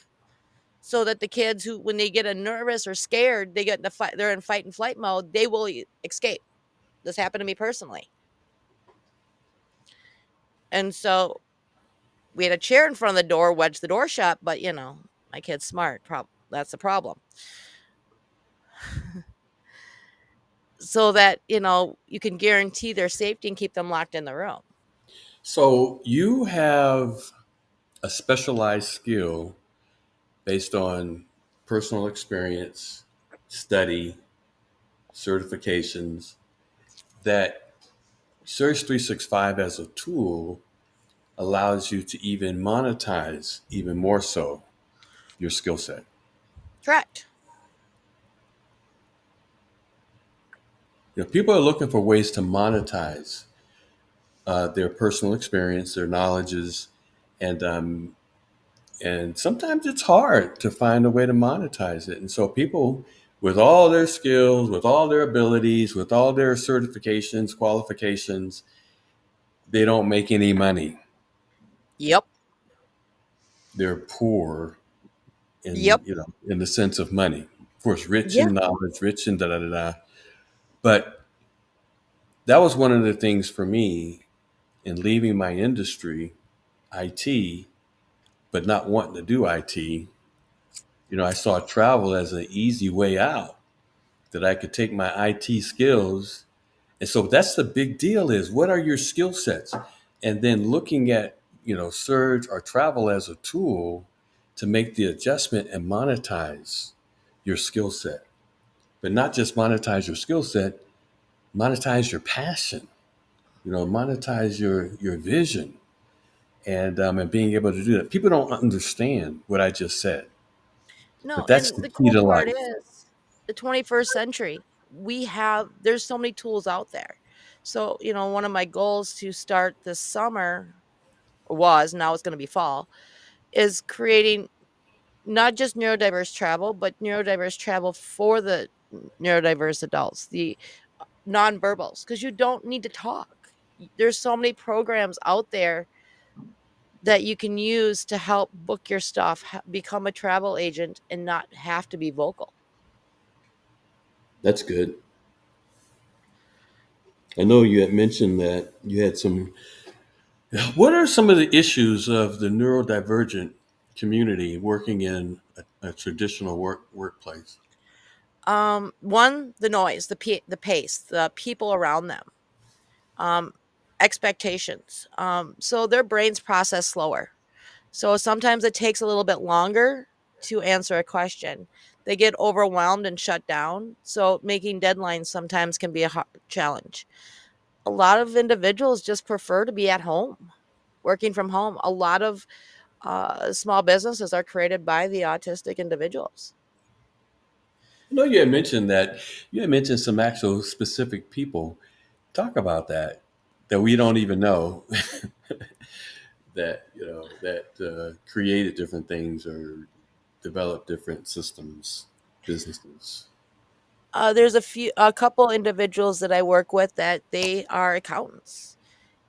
so that the kids who, when they get a nervous or scared, they get in the fight, they're in fight and flight mode, they will escape. This happened to me personally. And so we had a chair in front of the door, wedged the door shut, but my kid's smart. That's the problem. So that, you can guarantee their safety and keep them locked in the room. So you have a specialized skill based on personal experience, study, certifications, that Search 365 as a tool allows you to even monetize even more so your skill set. Correct. People are looking for ways to monetize their personal experience, their knowledges, and sometimes it's hard to find a way to monetize it. And so people with all their skills, with all their abilities, with all their certifications, qualifications, they don't make any money. Yep. They're poor in Yep. in the sense of money. Of course, rich Yeah. in knowledge, rich in da da da da. But that was one of the things for me in leaving my industry, IT, but not wanting to do IT. I saw travel as an easy way out, that I could take my IT skills. And so that's the big deal, is what are your skill sets? And then looking at, Surge or travel as a tool to make the adjustment and monetize your skill set. But not just monetize your skill set, monetize your passion, monetize your vision, and being able to do that. People don't understand what I just said, No, but that's and the the key cool to part life. is the 21st century. There's so many tools out there. So, one of my goals to start this summer was, now it's going to be fall, is creating not just neurodiverse travel, but neurodiverse travel for the neurodiverse adults, the nonverbals, because you don't need to talk. There's so many programs out there that you can use to help book your stuff, become a travel agent, and not have to be vocal. That's good. I know you had mentioned that you had some. What are some of the issues of the neurodivergent community working in a traditional workplace? One, the noise, the pace, the people around them, um, expectations. So their brains process slower. So sometimes it takes a little bit longer to answer a question. They get overwhelmed and shut down. So making deadlines sometimes can be a challenge. A lot of individuals just prefer to be at home, working from home. A lot of small businesses are created by the autistic individuals. I know you had mentioned that you had mentioned some actual specific people. Talk about that we don't even know that. created different things or developed different systems, businesses? There's a couple individuals that I work with that they are accountants,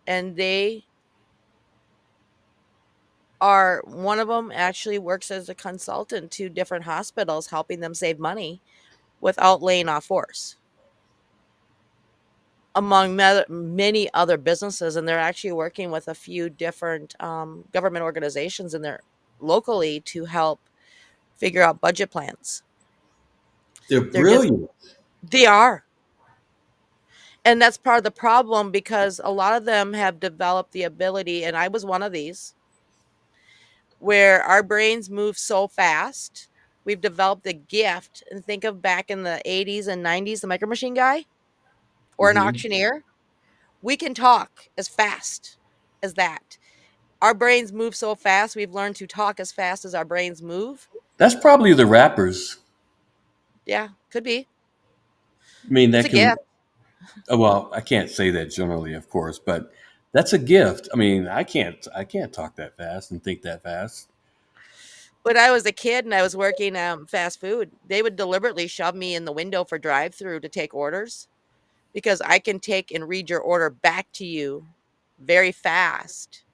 and they are one of them actually works as a consultant to different hospitals, helping them save money without laying off force, among many other businesses. And they're actually working with a few different government organizations in there locally to help figure out budget plans. They're They're just brilliant. they are. And that's part of the problem because a lot of them have developed the ability, and I was one of these, where our brains move so fast. We've developed a gift. And think of back in the 80s and 90s, the micro machine guy or an Hmm. auctioneer. We can talk as fast as that. Our brains move so fast. We've learned to talk as fast as our brains move. That's probably the rappers. Yeah, could be. I mean, It's that a can. gift. Well, I can't say that generally, of course, but that's a gift. I mean, I can't talk that fast and think that fast. When I was a kid and I was working fast food, they would deliberately shove me in the window for drive through to take orders because I can take and read your order back to you very fast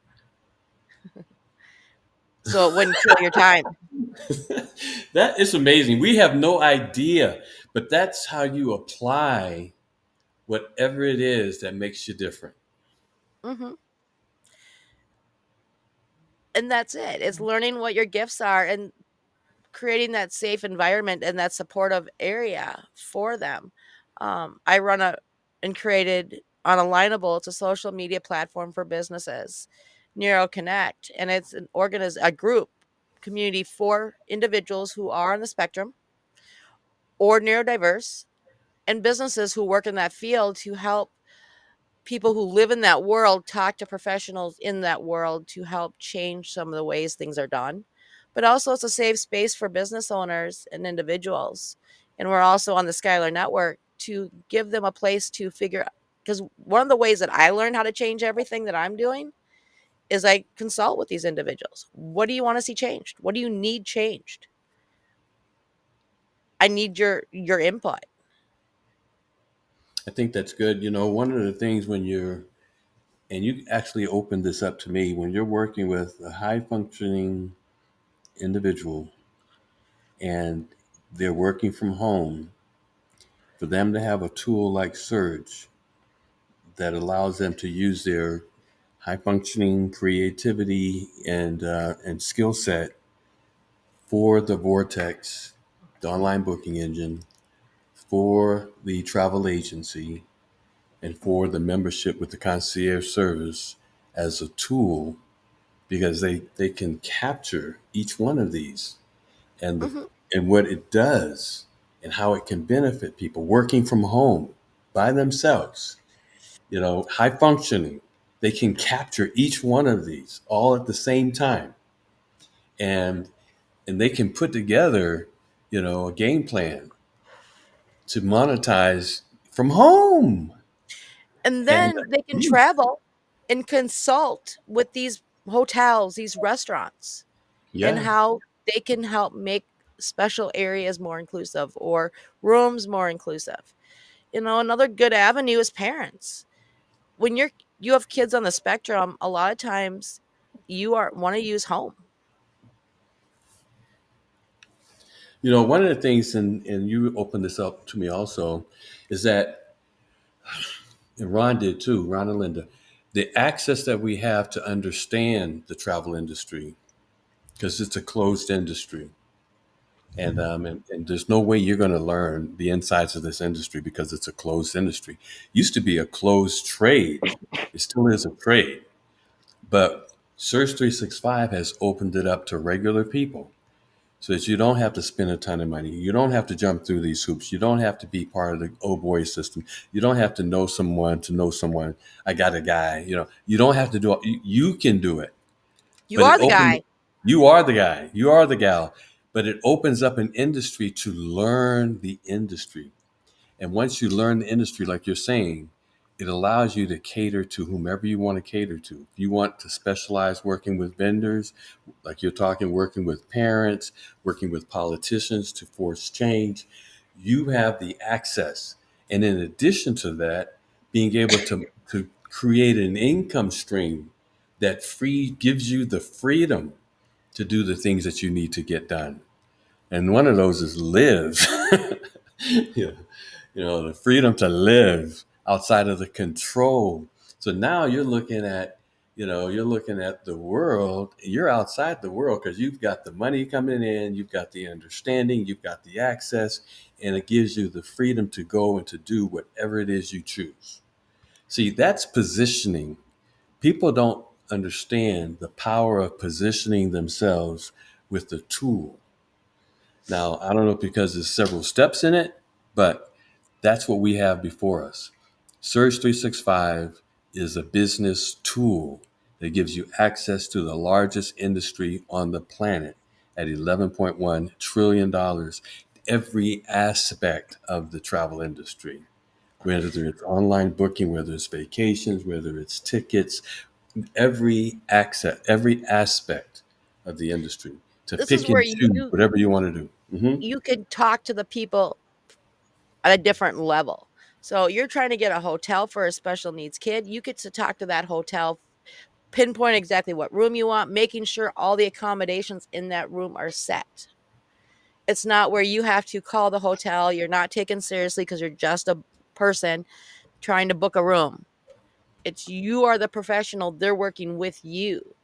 so it wouldn't kill your time. That is amazing. We have no idea, but that's how you apply whatever it is that makes you different. Hmm. And that's it. It's learning what your gifts are and creating that safe environment and that supportive area for them. I run a and created on Alignable. It's a social media platform for businesses, NeuroConnect, and it's a group community for individuals who are on the spectrum or neurodiverse and businesses who work in that field to help people who live in that world talk to professionals in that world to help change some of the ways things are done. But also, it's a safe space for business owners and individuals. And we're also on the Skylar Network to give them a place to figure out. Because one of the ways that I learned how to change everything that I'm doing is I consult with these individuals. What do you want to see changed? What do you need changed? I need your input. I think that's good. You know, one of the things when you're, and you actually opened this up to me, when you're working with a high functioning individual and they're working from home, for them to have a tool like Surge that allows them to use their high functioning creativity and skill set for the Vortex, the online booking engine, for the travel agency, and for the membership with the concierge service as a tool because they can capture each one of these and the Hmm. and what it does and how it can benefit people working from home by themselves, you know, high functioning. They can capture each one of these all at the same time. And they can put together, you know, a game plan to monetize from home. And And then they can travel and consult with these hotels, these restaurants, and yeah, how they can help make special areas more inclusive or rooms more inclusive. Another good avenue is parents. When you have kids on the spectrum, a lot of times you are want to use home. you know, one of the things, and you opened this up to me also, is that, and Ron did too, Ron and Linda, the access that we have to understand the travel industry, because it's a closed industry. And there's no way you're going to learn the insides of this industry because it's a closed industry. Used to be a closed trade. It still is a trade. But Search 365 has opened it up to regular people so that you don't have to spend a ton of money. You don't have to jump through these hoops. You don't have to be part of the oh boy system. You don't have to know someone to know someone. I got a guy. You know, you don't have to do it. You can do it. You But it are the opened, guy. you are the guy. You are the gal. But it opens up an industry to learn the industry. And once you learn the industry, like you're saying, it allows you to cater to whomever you want to cater to. If you want to specialize working with vendors, like you're talking, working with parents, working with politicians to force change, you have the access. And in addition to that, being able to create an income stream that gives you the freedom to do the things that you need to get done. And one of those is live. Yeah. The freedom to live outside of the control. So now you're looking at the world, you're outside the world because you've got the money coming in, you've got the understanding, you've got the access, and it gives you the freedom to go and to do whatever it is you choose. See, that's positioning. People don't understand the power of positioning themselves with the tool. Now, I don't know because there's several steps in it, but that's what we have before us. Surge 365 is a business tool that gives you access to the largest industry on the planet at $11.1 trillion, dollars, every aspect of the travel industry, whether it's online booking, whether it's vacations, whether it's tickets, every aspect of the industry to This is pick where and choose whatever you want to do. you can talk to the people at a different level. So you're trying to get a hotel for a special needs kid, you get to talk to that hotel, pinpoint exactly what room you want, making sure all the accommodations in that room are set. It's not where you have to call the hotel, you're not taken seriously because you're just a person trying to book a room. It's you are the professional, they're working with you.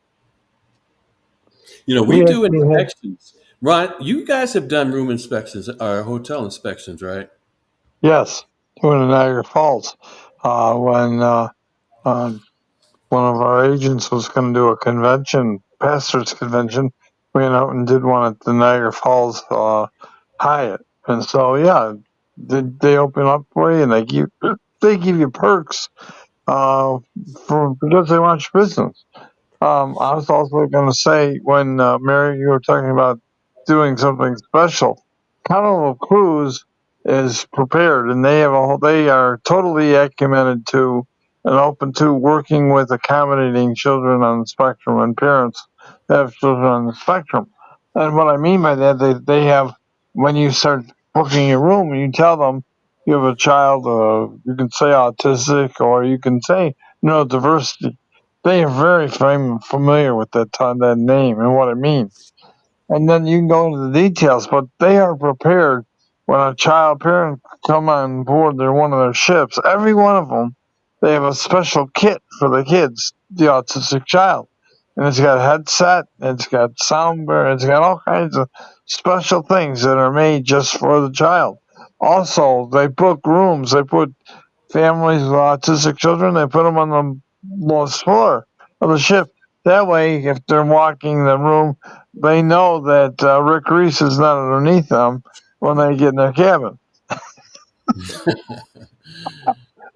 We We do actually had, inspections. Ron, you guys have done room inspections or hotel inspections, right? yes, when in Niagara Falls, when one of our agents was going to do a convention, pastors convention. We went out and did one at the Niagara Falls Hyatt, and so yeah, they open up for you and they give you perks for because they want your business. I was also going to say when Mary, you were talking about doing something special. Carnival Cruise is prepared, and they are totally acumened to and open to working with accommodating children on the spectrum and parents that have children on the spectrum. And what I mean by that, they have when you start booking your room, you tell them you have a child, you can say autistic, or you can say neurodiversity. They are very familiar with that name and what it means. And then you can go into the details, but they are prepared when a child parent come on board their one of their ships. Every one of them, they have a special kit for the kids, the autistic child, and it's got a headset, it's got sound bar, it's got all kinds of special things that are made just for the child. Also, they book rooms. They put families with autistic children, they put them on the lowest floor of the ship. That way, if they're walking the room, they know that Rick Reese is not underneath them when they get in their cabin.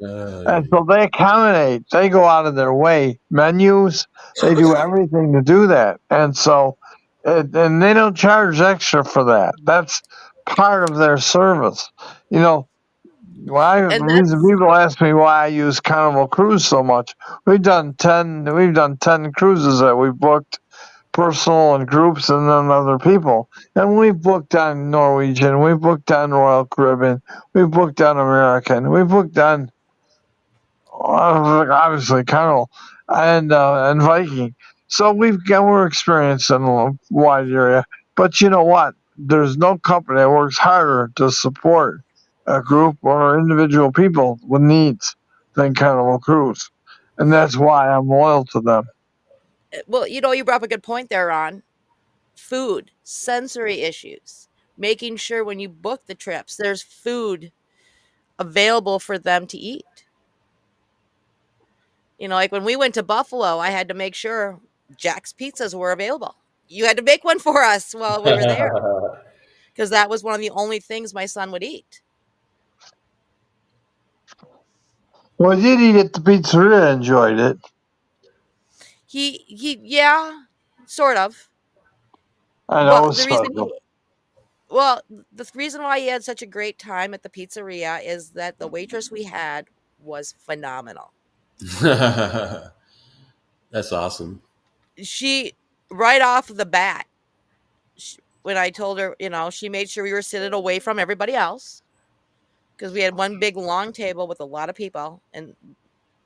Uh, And so they accommodate, they go out of their way, menus, they do everything to do that. And they don't charge extra for that. That's part of their service. You know, And the reason that's people ask me why I use Carnival Cruise so much, we've done 10 cruises that we've booked personal and groups and then other people. And we've booked on Norwegian, we've booked on Royal Caribbean, we've booked on American, we've booked on obviously Carnival and Viking. So we're experienced in a wide area. But you know what? There's no company that works harder to support a group or individual people with needs than Carnival Cruise, and that's why I'm loyal to them. well, you brought up a good point there on food, sensory issues, making sure when you book the trips, there's food available for them to eat. Like when we went to Buffalo, I had to make sure Jack's pizzas were available. You had to make one for us while we were there because that was one of the only things my son would eat. Well, I did eat at the pizzeria, enjoyed it. Yeah, sort of. I know But it's special. the reason why he had such a great time at the pizzeria is that the waitress we had was phenomenal. That's awesome. She right off the bat, when I told her, she made sure we were sitting away from everybody else because we had one big long table with a lot of people, and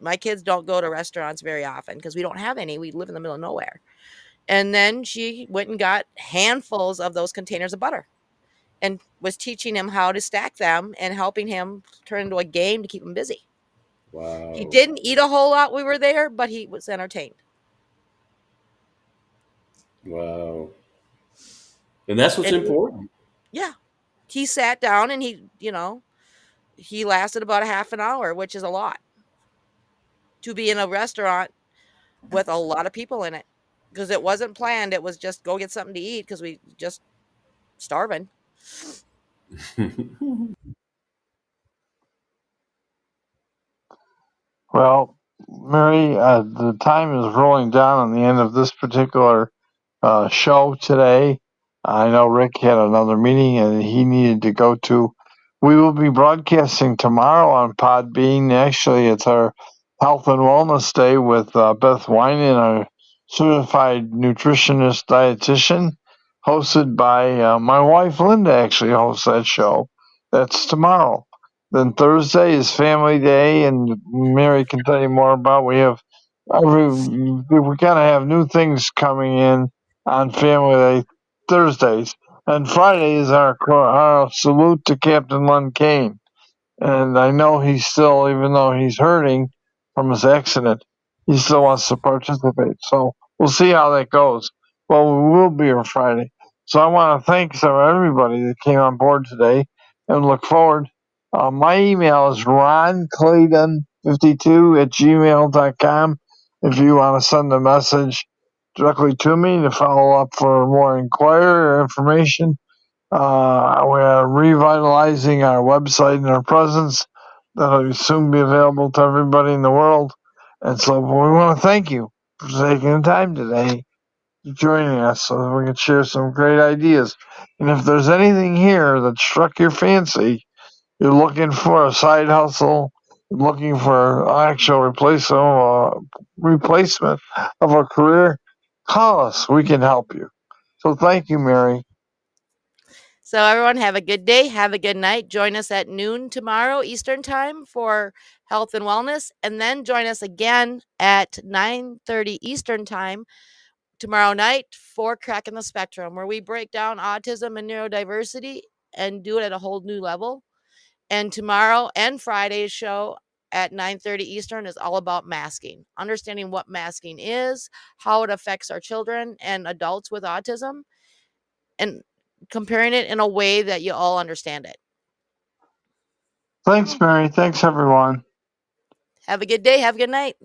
my kids don't go to restaurants very often because we don't have any. We live in the middle of nowhere. And then she went and got handfuls of those containers of butter and was teaching him how to stack them and helping him turn into a game to keep him busy. He Wow. didn't eat a whole lot we were there, but he was entertained. Wow. And that's what's And important. yeah, he sat down and he lasted about a half an hour, which is a lot to be in a restaurant with a lot of people in it because it wasn't planned. It was just go get something to eat because we just starving. Well, Mary, the time is rolling down on the end of this particular show today. I know Rick had another meeting and he needed to go to. We will be broadcasting tomorrow on Podbean. Actually, it's our Health and Wellness Day with Beth Winan, our certified nutritionist dietitian, hosted by my wife Linda. Actually, hosts that show. That's tomorrow. Then Thursday is Family Day, and Mary can tell you more about. We kind of have new things coming in on Family Day Thursdays, and Friday is our salute to Captain Lon Kane. And I know he's still, even though he's hurting from his accident, he still wants to participate. So we'll see how that goes. Well, we will be here Friday. So I want to thank everybody that came on board today and look forward. My email is ronclayton52 at gmail.com if you want to send a message directly to me to follow up for more inquiry or information. We're revitalizing our website and our presence. That'll soon be available to everybody in the world. And so we want to thank you for taking the time today to joining us so that we can share some great ideas. And if there's anything here that struck your fancy, you're looking for a side hustle, looking for actual replacement of a career, call us. We can help you. So thank you, Mary. So everyone have a good day, have a good night. Join us at noon tomorrow Eastern Time for health and wellness, and then join us again at 9:30 Eastern Time tomorrow night for Cracking the Spectrum, where we break down autism and neurodiversity and do it at a whole new level. And tomorrow and Friday's show at 9:30 Eastern is all about masking, understanding what masking is, how it affects our children and adults with autism, and comparing it in a way that you all understand it. Thanks, Mary. Thanks, everyone. Have a good day. Have a good night.